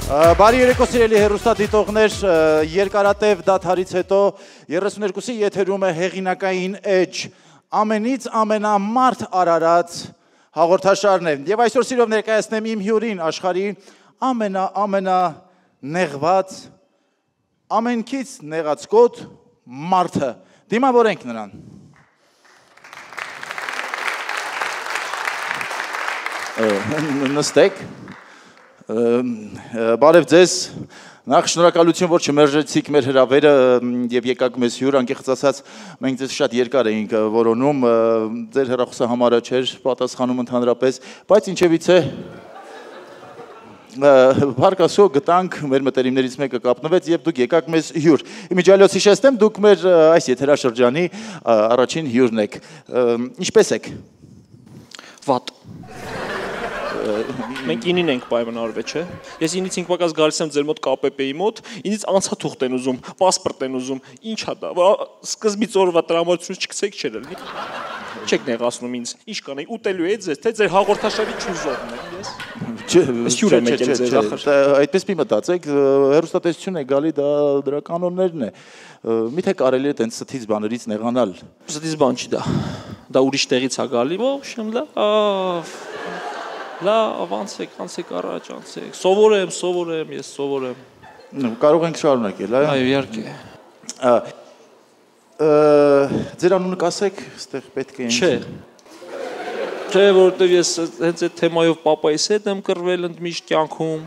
Բարի երեկո սիրելի հեռուստադիտողներ, երկարատև դադարից հետո 32-ի եթերում է հեղինակային էջ ամենից ամենամարդ արարած հաղորդաշարն է և այսօր սիրով ներկայացնեմ իմ հյուրին աշխարհի ամենա նեղված ամենքից նեղացկոտ մարդը դիմավորենք նրան նստեք Բարև ձեզ, նախ շնորհակալություն, որ չմերժեցիք մեր հրավերը և եկաք մեզ հյուր, անկեղծ ասած, մենք ձեզ շատ երկար էինք որոնում, ձեր հեռախոսահամարը չէր պատասխանում ընդհանրապես, բայց ինչևիցե Փառք Աստծո գտանք, մեր մտերիմներից մեկը կապնվեց և դուք եկաք մեզ հյուր։ Իմիջիայլոց հիշեցնեմ, դուք մեր այս եթերաշրջանի առաջին հյուրն եք։ Ինչպես եք։ Վատ։ Մենք ինին ենք պայմանավորվել, չէ։ Ես ինից 5 մակաս գալիս եմ ձեր մոտ KPP-ի մոտ, ինից անցաթուղթ են ուզում, պասպորտ են ուզում, ինչ է դա։ Սկզբից օրվա տրամադրությունից չգցեք չէ լինի։ Չեք նեղացնում ինձ։ Ինչ կանեի, ուտելու եք ձեզ, թե ձեր հաղորդաշարի ճուզողն եք, ես։ Ես հյուր եմ եկել ձեր ախր։ Այդպես մի մտածեք, հեռուստատեսություն է գալի, դրա կանոններն է։ Միթե կարելի է տենց ստից բաներից նեղանալ։ Ստից բան չի դա։ Դա ուրիշ տեղից է գալի, ոհ, լավ, անցեք առաջ, անցեք։ Սովորեմ, ես սովորեմ։ Կարող ենք շարունակել, այո։ Այո, իհարկե։ Ձեր անունը կասեք, այստեղ պետք է։ Չէ, որովհետև ես հենց այդ թեմայով պապայիս հետ եմ կռվել ընդմիշտ կյանքում,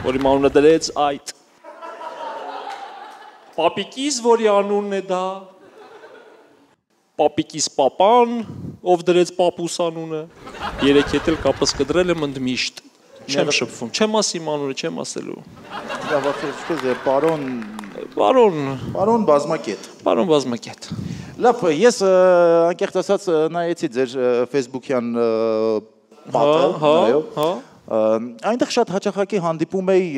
որի անունը դրեց այդ։ Պապիկիս, որի անունն է դա։ Պապիկիս պապան, ով դրեց պապուս անունը, 3 հետ էլ կապս կդրել եմ ընդմիշտ, չեմ շփվում, չեմ ասի իմ անունը, չեմ ասելու։ Պարոն Բազմակետ։ Պարոն Բազմակետ։ Լավ, ես անկեղծ ասած նայեցի ձեր ֆեյսբուքյան պատը, այնտեղ շատ հաճախակի հանդիպում էի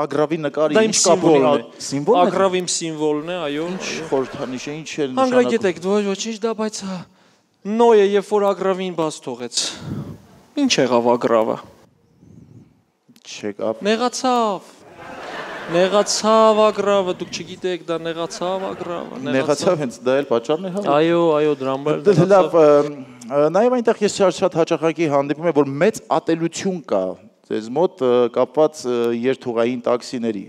ագրավի նկարի, ինչ կապ ունի սիմվոլն է։ Ագրավ իմ սիմվոլն է, այո։ Ինչ խորհրդանիշ է, ինչ է նշանակում։ Անգրագետեք, ոչինչ դա, բայց Նոյը երբ որ ագրավին բաց թողեց։ Ինչ եղավ ագրավը։ Չեկավ։ Նեղացավ ագրավը, դուք չգիտեք, դա նեղացավ ագրավը։ Նեղացավ հենց դա էլ պատճառն է, հա։ Այո, դրան բեր նեղացավ։ Նաև այնտեղ ես շատ հաճախակի հանդիպում եմ, որ մեծ ատելություն կա ձեզ մոտ կապված երթուղային տաքսիների։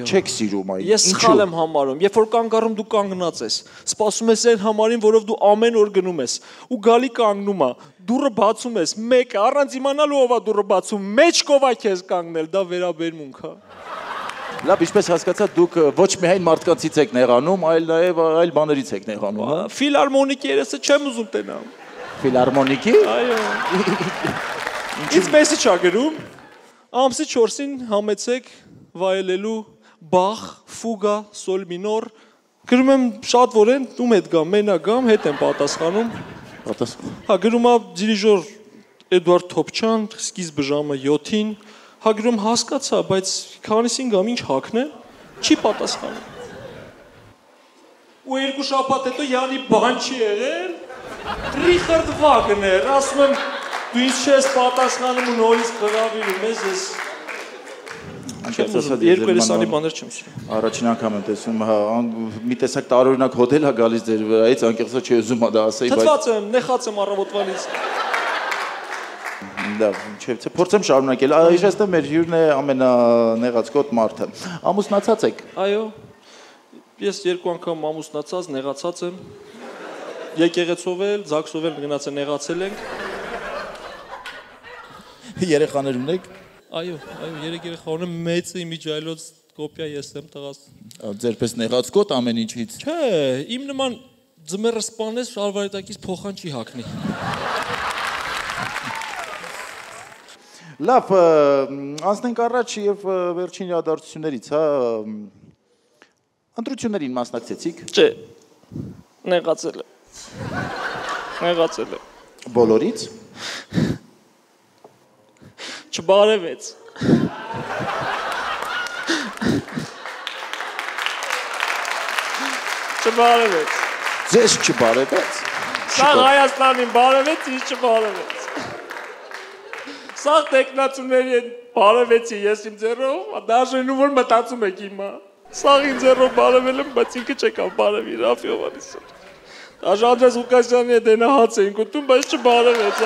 Չեք սիրում այն։ Ես սխալ եմ համարում, երբ որ կանգ առում դու կանգնած ես, սպասում ես այն համարին, որով դու ամեն օր գնում ես, ու գալի կանգնում է, դուռը բացում ես, մեկը առանց իմանալու ով է դուռը բացում, մեջքով է քեզ կանգնել, դա վերաբերմունք է։ Լավ, ինչպես հասկացա, դուք ոչ միայն մարդկանցից եք նեղանում, այլ նաև այլ բաներից եք նեղանում, հա։ Ֆիլհարմոնիկի երեսը չեմ ուզում տենամ։ Ֆիլհարմոնիկի։ Այո։ Ինձ մեսիջ ա գրում, ամսի 4-ին համեցեք վայելելու Բախ, Ֆուգա, Սոլ մինոր։ Գրում եմ շատ որ են, ում հետ գամ, մենակ գամ, հետ եմ պատասխանում։ Հա, գրում ա դիրիժոր Էդուարդ Թոփչյան, սկիզբը ժամը 7-ին։ Հա գրում հասկացա, բայց քանիսին գամ ինչ հակնեմ, չի պատասխանում։ Ու 2 շաբաթ հետո յանի բան չի եղել, Ռիխարդ Վագներ, ասում եմ, դու ինձ չես պատասխանում ու նորից խրավիրում ես, ես չեմ ուզում, 2 երեսանի բաներ չեմ սիրում։ Առաջին անգամ եմ տեսնում, մի տեսակ տարօրինակ հոդել է գալիս ձեր վրայից, անկեղծը չի ուզում դա ասեի, բայց թթված եմ, նեխած եմ առավոտվանից։ Լավ, չէ, փորձեմ շարունակել։ Հիշեցնեմ, մեր հյուրն է ամենանեղացկոտ մարդը։ Ամուսնացած եք։ Այո։ Ես 2 անգամ ամուսնացած, նեղացած եմ։ Եկեղեցով էլ, ձագսով էլ գնաց նեղացել ենք։ Երեխաներ ունեք։ Այո, 3 երեխա ունեմ, մեծը իմիջիայլոց կոպիա ես եմ տղաս։ Ձերպես նեղացկոտ ամեն ինչից։ Չէ, իմ նման ձմեռը սպանես արվարետակից փոխան չի հագնի։ Լավ, անցնենք առաջ եւ վերջին իրադարձություններից, հա, ընտրություններին մասնակցեցիք։ Չէ, նեղացել եմ։ Բոլորից։ Չբարևեց։ Ձեզ չբարևեց։ Սա Հայաստանին բարևեց, ինձ չբարևեց։ Սաղ տեքնացուների են Բարևեցի ես իմ ձեռով, դաժնում որ մտածում եք հիմա։ Սաղ իմ ձեռով բարևել եմ, բայց ինքը չեկավ բարևի Ռաֆի Հովհաննիսյանը։ Դաժե Անդրեաս Ղուկասյանի հետ այնա հաց էինք ուտում, բայց չբարևեց։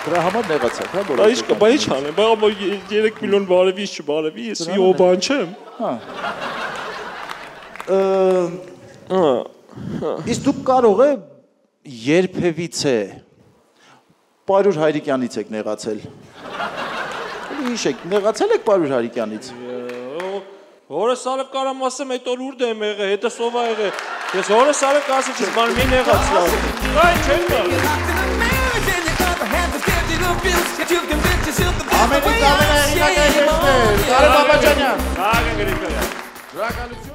Դրա համար նեղացաք, հա, Դա ինչ անեմ, բայց 3 միլիոն բարևի չբարևի, ես իոբան չեմ։ Իսկ դուք կարող է երբևիցե Պարուր Հայրիկյանից եք նեղացել։ Հիշեք, նեղացել եք Պարուր Հայրիկյանից։ Հորս արև կարամ ասեմ, այդ օր ուր դեմ եղե, հետը սովա եղե։ Ես հորս արև կասեմ, չես բան մի նեղացլավ։ Այն չեն բան։ Ամենից ամենահեղինակայիններ, Կարեն Բաբաջանյան։ Հա, գնգրիկոյան։